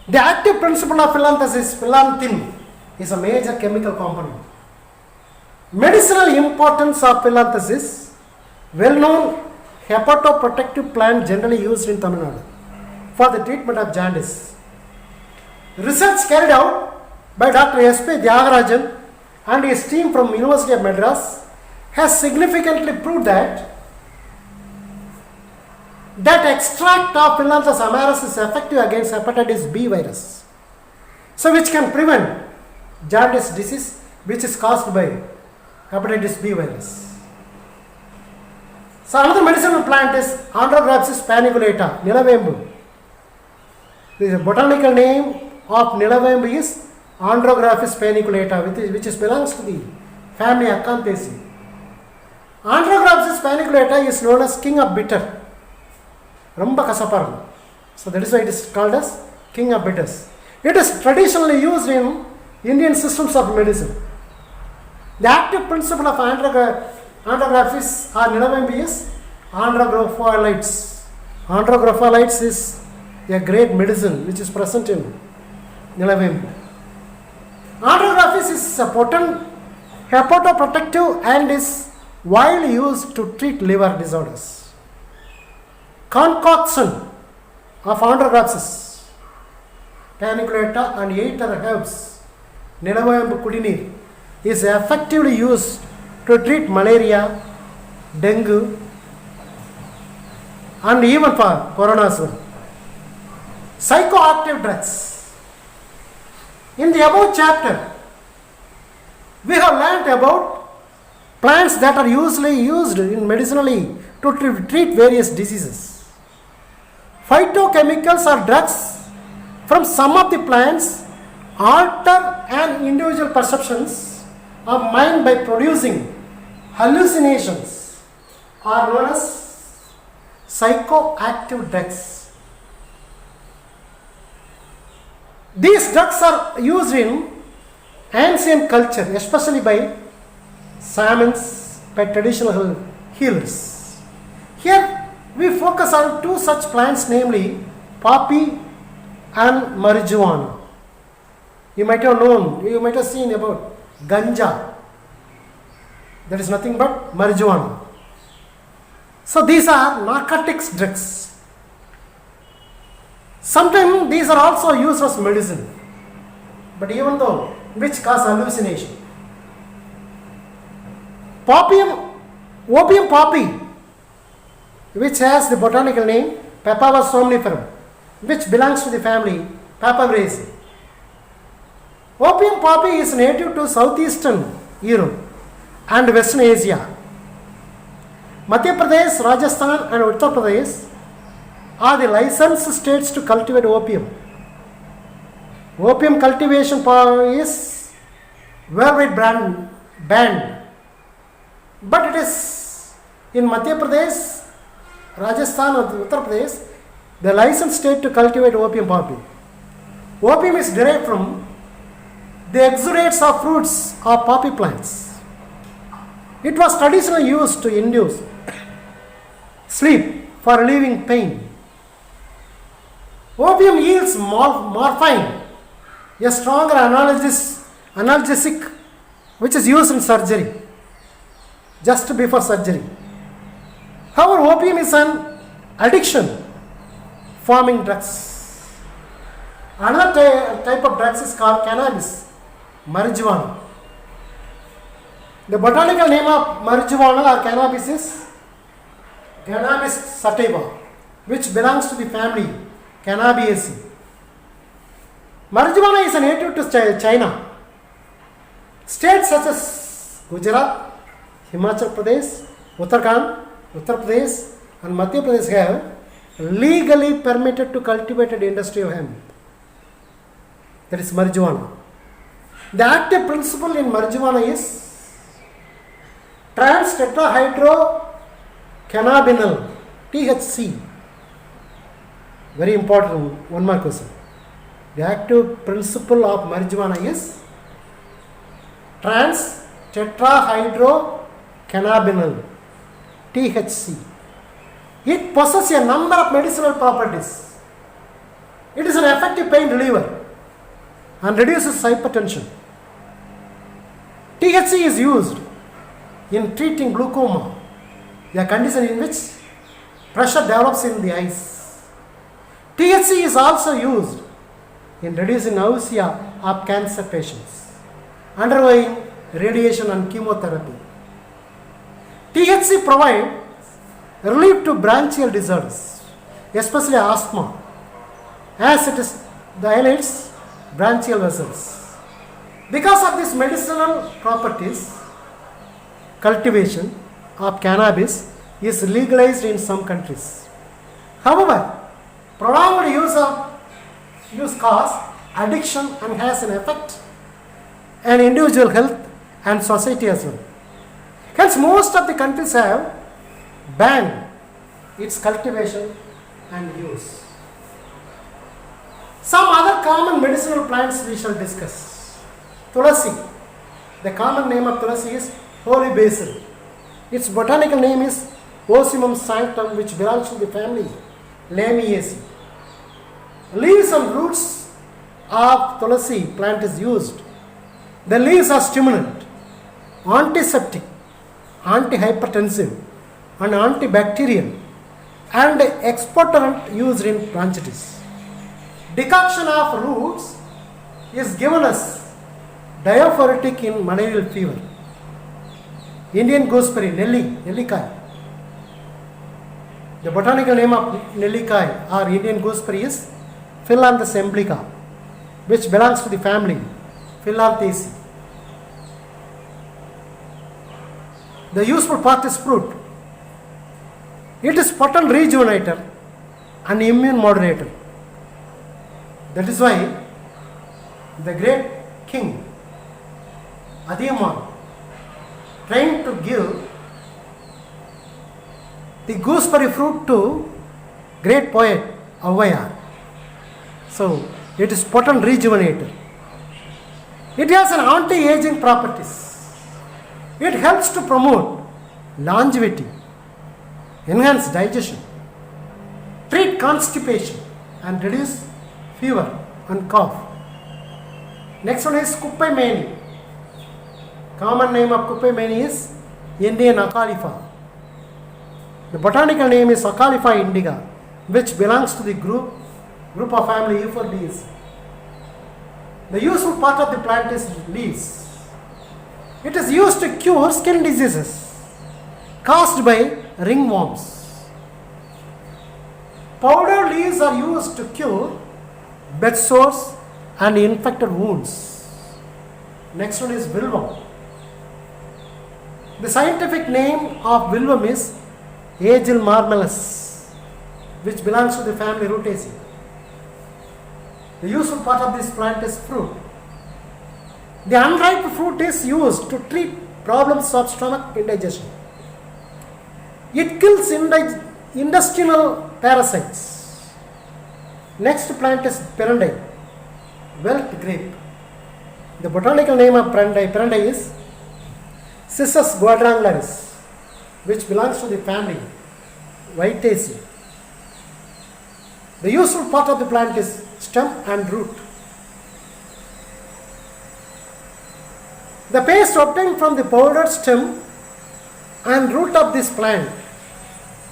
The active principle of phyllanthrin is a major chemical component. Medicinal importance of phyllanthrin, well-known hepatoprotective plant generally used in Tamil Nadu for the treatment of jaundice. Research carried out by Dr. S.P. Tyagarajan and his team from University of Madras has significantly proved that extract of Phyllanthus amarus is effective against hepatitis B virus, so which can prevent jaundice disease which is caused by hepatitis B virus. So another medicinal plant is Andrographis paniculata, Nilavembu. The botanical name of Nilavembu is Andrographis paniculata, which belongs to the family Acanthaceae. Andrographis paniculata is known as king of bitter. Ramba kasaparam. So that is why it is called as king of bitters. It is traditionally used in Indian systems of medicine. The active principle of Andrographis or Nilavembu is Andrographolites. Andrographolites is a great medicine which is present in Nilavembu. Andrographis is a potent hepatoprotective and is widely used to treat liver disorders. Concoction of Andrographis paniculata and 8 other herbs, Nilavembu Kudinir, is effectively used to treat malaria, dengue, and even for corona as well. Psychoactive drugs. In the above chapter, we have learnt about plants that are usually used in medicinally to treat various diseases. Phytochemicals or drugs from some of the plants alter an individual perceptions of mind by producing hallucinations are known as psychoactive drugs. These drugs are used in ancient culture, especially by shamans, by traditional healers. Here we focus on two such plants, namely poppy and marijuana. You might have seen about ganja. That is nothing but marijuana. So these are narcotics drugs. Sometimes these are also used as medicine, but even though which cause hallucination. Opium poppy, which has the botanical name Papaver somniferum, which belongs to the family Papaveraceae. Opium poppy is native to southeastern Europe and Western Asia. Madhya Pradesh, Rajasthan and Uttar Pradesh are the licensed states to cultivate opium. Opium cultivation is worldwide banned, but it is in Madhya Pradesh, Rajasthan and Uttar Pradesh, the licensed state to cultivate opium poppy. Opium is derived from the exudates of fruits of poppy plants. It was traditionally used to induce sleep for relieving pain. Opium yields morphine, a stronger analgesic which is used in surgery, just before surgery. However, opium is an addiction forming drugs. Another type of drugs is called cannabis, marijuana. The botanical name of marijuana or cannabis is Cannabis sativa, which belongs to the family Cannabiaceae. Marijuana is a native to China. States such as Gujarat, Himachal Pradesh, Uttarakhand, Uttar Pradesh and Madhya Pradesh have legally permitted to cultivate an industry of hemp. That is marijuana. The active principle in marijuana is trans tetrahydrocannabinol, THC. Very important, one more question. The active principle of marijuana is trans tetrahydrocannabinol, THC. It possesses a number of medicinal properties. It is an effective pain reliever and reduces hypertension. THC is used in treating glaucoma, a condition in which pressure develops in the eyes. THC is also used in reducing nausea of cancer patients undergoing radiation and chemotherapy. THC provides relief to bronchial disorders, especially asthma, as it dilates bronchial vessels. Because of these medicinal properties, cultivation of cannabis is legalized in some countries. However, prolonged use causes addiction and has an effect on individual health and society as well. Hence, most of the countries have banned its cultivation and use. Some other common medicinal plants we shall discuss. Tulasi. The common name of Tulasi is holy basil. Its botanical name is Ocimum sanctum, which belongs to the family Lamiaceae. Leaves and roots of Tulasi plant is used. The leaves are stimulant, antiseptic, antihypertensive, and antibacterial, and expectorant used in bronchitis. Decoction of roots is given as diaphoretic in malarial fever. Indian gooseberry, Nellikai. The botanical name of Nellikai or Indian gooseberry is Phyllanthus emblica, which belongs to the family Phyllanthacea. The useful part is fruit. It is potent rejuvenator and immune moderator. That is why the great king Adhyaman trying to give the gooseberry fruit to great poet Avvayar. So it is potent rejuvenator. It has an anti-aging properties. It helps to promote longevity, enhance digestion, treat constipation, and reduce fever and cough. Next one is Kuppei. Common name of Kuppei is Indian Acalypha. The botanical name is Acalypha indica, which belongs to the group of family Euphorbiaceae. The useful part of the plant is leaves. It is used to cure skin diseases caused by ringworms. Powdered leaves are used to cure bed sores and infected wounds. Next one is Vilvum. The scientific name of Vilvum is Aegil marmelis, which belongs to the family Rutaceae. The useful part of this plant is fruit. The unripe fruit is used to treat problems of stomach indigestion. It kills intestinal parasites. Next plant is Perundai, wealth grape. The botanical name of Perundai is Cissus quadrangularis, which belongs to the family Vitaceae. The useful part of the plant is stem and root. The paste obtained from the powdered stem and root of this plant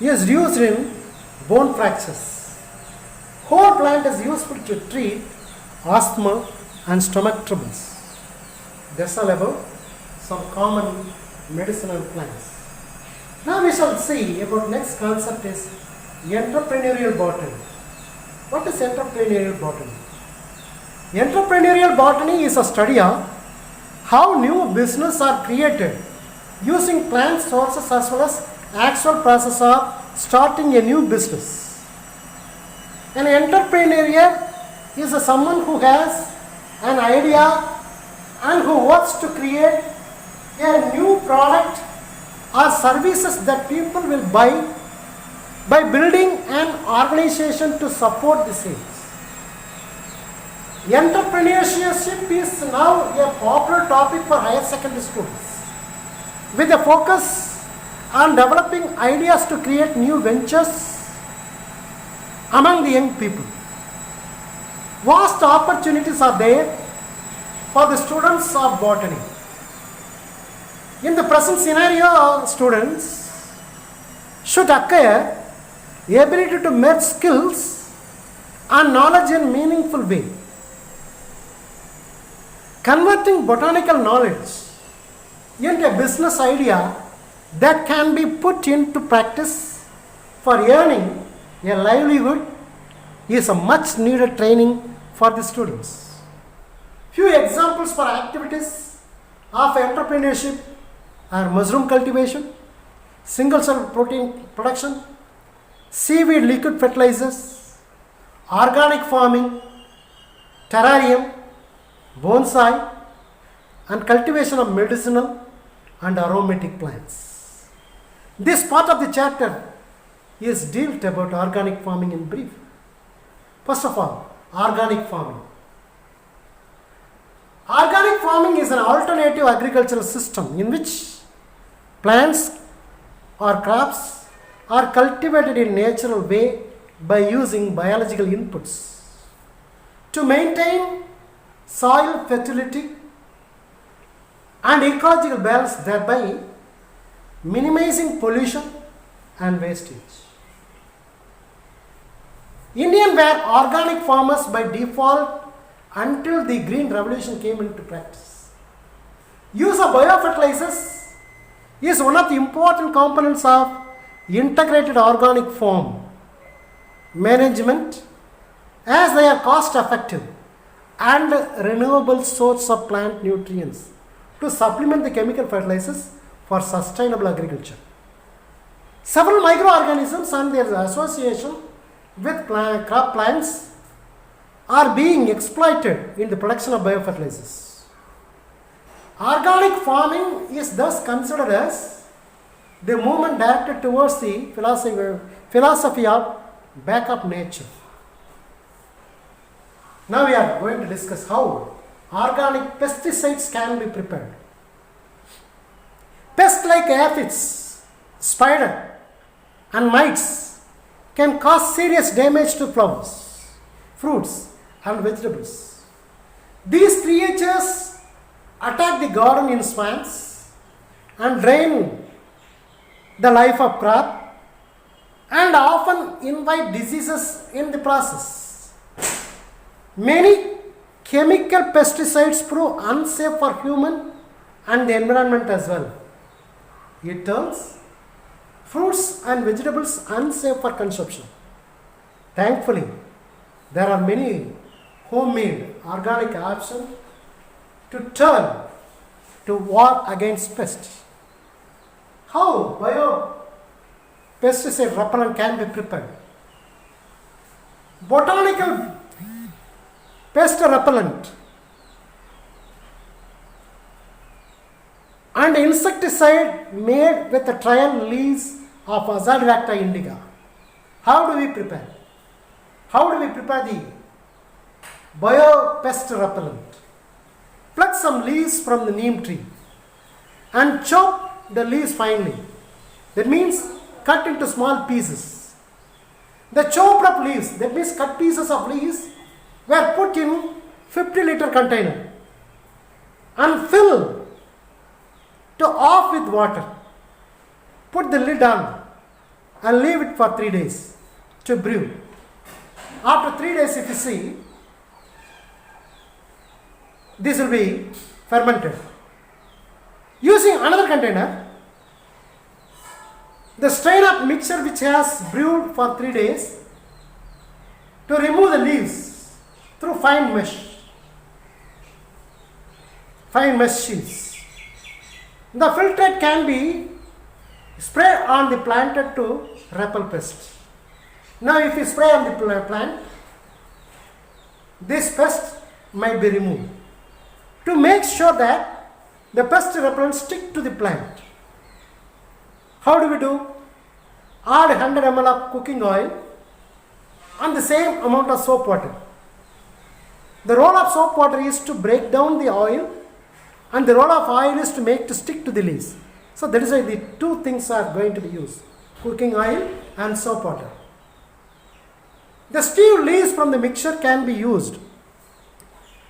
is used in bone fractures. Whole plant is useful to treat asthma and stomach troubles. That's all about some common medicinal plants. Now we shall see about next concept is entrepreneurial botany. What is entrepreneurial botany? Entrepreneurial botany is a study of how new business are created using plant sources as well as actual process of starting a new business. An entrepreneur is someone who has an idea and who wants to create a new product or services that people will buy by building an organization to support the sales. Entrepreneurship is now a popular topic for higher secondary students, with a focus on developing ideas to create new ventures among the young people. Vast opportunities are there for the students of botany. In the present scenario, students should acquire ability to merge skills and knowledge in meaningful way. Converting botanical knowledge into a business idea that can be put into practice for earning a livelihood is a much needed training for the students. Few examples for activities of entrepreneurship are mushroom cultivation, single cell protein production, seaweed liquid fertilizers, organic farming, terrarium, bonsai, and cultivation of medicinal and aromatic plants. This part of the chapter is dealt about organic farming in brief. First of all, organic farming. Organic farming is an alternative agricultural system in which plants or crops are cultivated in natural way by using biological inputs to maintain soil fertility and ecological balance, thereby minimizing pollution and wastage. Indians were organic farmers by default until the green revolution came into practice. Use of biofertilizers is one of the important components of integrated organic farm management, as they are cost effective and renewable source of plant nutrients to supplement the chemical fertilizers for sustainable agriculture. Several microorganisms and their association with crop plants are being exploited in the production of biofertilizers. Organic farming is thus considered as the movement directed towards the philosophy of backup nature. Now we are going to discuss how organic pesticides can be prepared. Pests like aphids, spider, and mites can cause serious damage to flowers, fruits, and vegetables. These creatures attack the garden in swamps and drain the life of crop and often invite diseases in the process. Many chemical pesticides prove unsafe for human and the environment as well. It turns fruits and vegetables unsafe for consumption. Thankfully, there are many homemade organic options to turn to war against pests. How pesticide repellent can be prepared? Botanical pest repellent and insecticide made with the trial leaves of Azadirachta indica. How do we prepare? How do we prepare the biopest repellent? Pluck some leaves from the neem tree and chop the leaves finely. That means cut into small pieces. The chopped up leaves, that means cut pieces of leaves, were put in 50-liter container and fill to off with water. Put the lid on and leave it for 3 days to brew. After 3 days, if you see, this will be fermented. Using another container, the strain of mixture which has brewed for 3 days to remove the leaves through fine mesh sheets. The filtrate can be sprayed on the plant to repel pests. Now if you spray on the plant, this pest might be removed. To make sure that the pest repellent stick to the plant, how do we do? Add 100 ml of cooking oil and the same amount of soap water. The role of soap water is to break down the oil, and the role of oil is to make to stick to the leaves. So that is why the two things are going to be used, cooking oil and soap water. The stewed leaves from the mixture can be used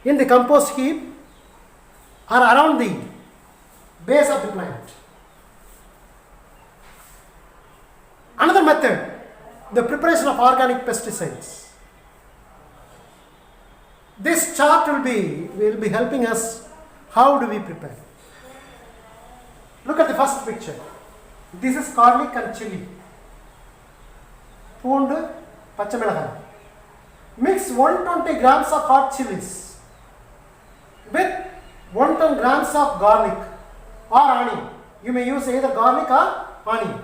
in the compost heap or around the base of the plant. Another method, the preparation of organic pesticides. This chart will be helping us how do we prepare. Look at the first picture. This is garlic and chili. Poondu, pachamelagai. Mix 120 grams of hot chilies with 110 grams of garlic or onion. You may use either garlic or onion.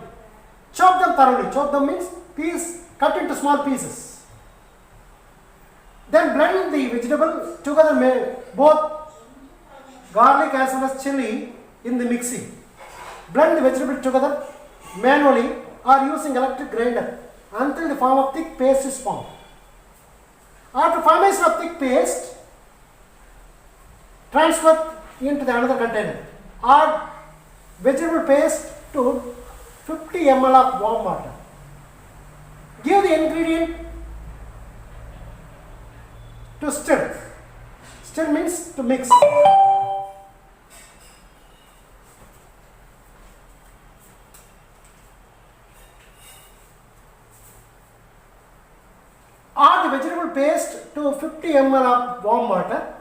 Chop them thoroughly. Chop them means cut into small pieces. Then blend the vegetable together, both garlic as well as chili in the mixie. Blend the vegetable together manually or using electric grinder until the form of thick paste is formed. After formation of thick paste, transfer into the another container. Add vegetable paste to 50 ml of warm water. Give the ingredient to stir. Stir means to mix. Add the vegetable paste to 50 ml of warm water.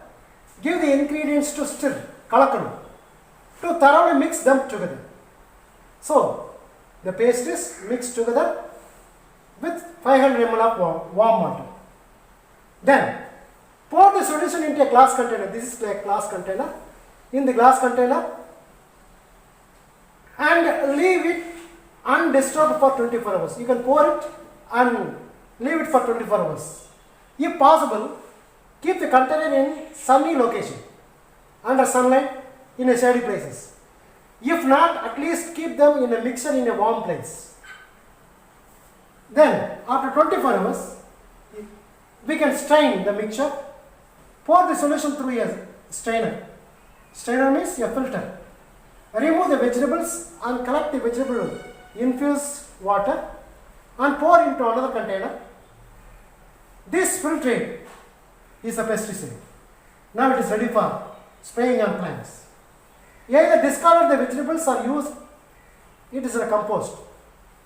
Give the ingredients to stir, kalakanu, to thoroughly mix them together. So, the paste is mixed together with 500 ml of warm water. Then, pour the solution into a glass container. This is a glass container. In the glass container, and leave it undisturbed for 24 hours. You can pour it and leave it for 24 hours. If possible, keep the container in sunny location, under sunlight, in a shady places. If not, at least keep them in a mixer in a warm place. Then, after 24 hours, we can strain the mixture. Pour the solution through a strainer. Strainer means a filter. Remove the vegetables and collect the vegetable infused water and pour into another container. This filtrate is a pesticide. Now it is ready for spraying on plants. Either discard the vegetables or use it is a compost.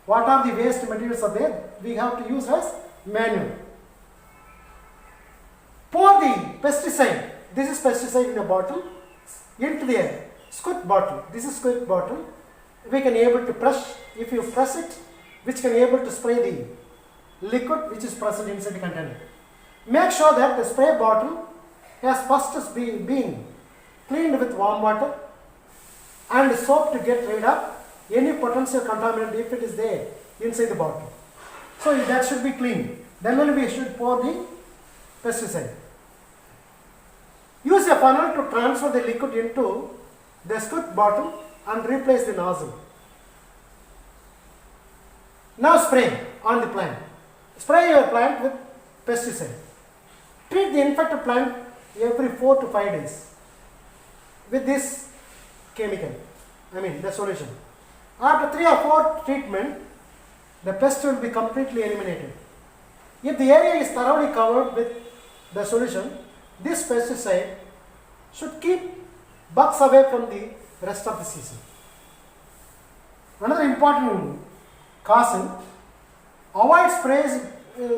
What are the waste materials are there? We have to use as manure. Pour the pesticide, this is pesticide in a bottle, into the squid bottle. This is squid bottle. We can able to press, if you press it, which can able to spray the liquid which is present inside the container. Make sure that the spray bottle has first been cleaned with warm water and soap to get rid of any potential contaminant if it is there inside the bottle. So that should be cleaned. Then only we should pour the pesticide. Use a funnel to transfer the liquid into the squid bottle and replace the nozzle. Now spray on the plant. Spray your plant with pesticide. Treat the infected plant every 4 to 5 days with this chemical, the solution. After 3 or 4 treatment, the pest will be completely eliminated. If the area is thoroughly covered with the solution, this pesticide should keep bugs away from the rest of the season. Another important caution, avoid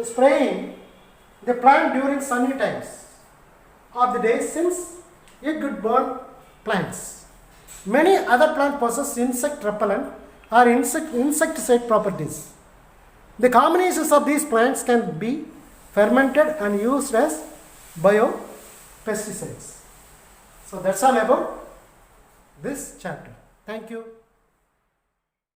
spraying the plant during sunny times of the day since it could burn plants. Many other plants possess insect repellent or insecticide properties. The combinations of these plants can be fermented and used as biopesticides. So that's all about this chapter. Thank you.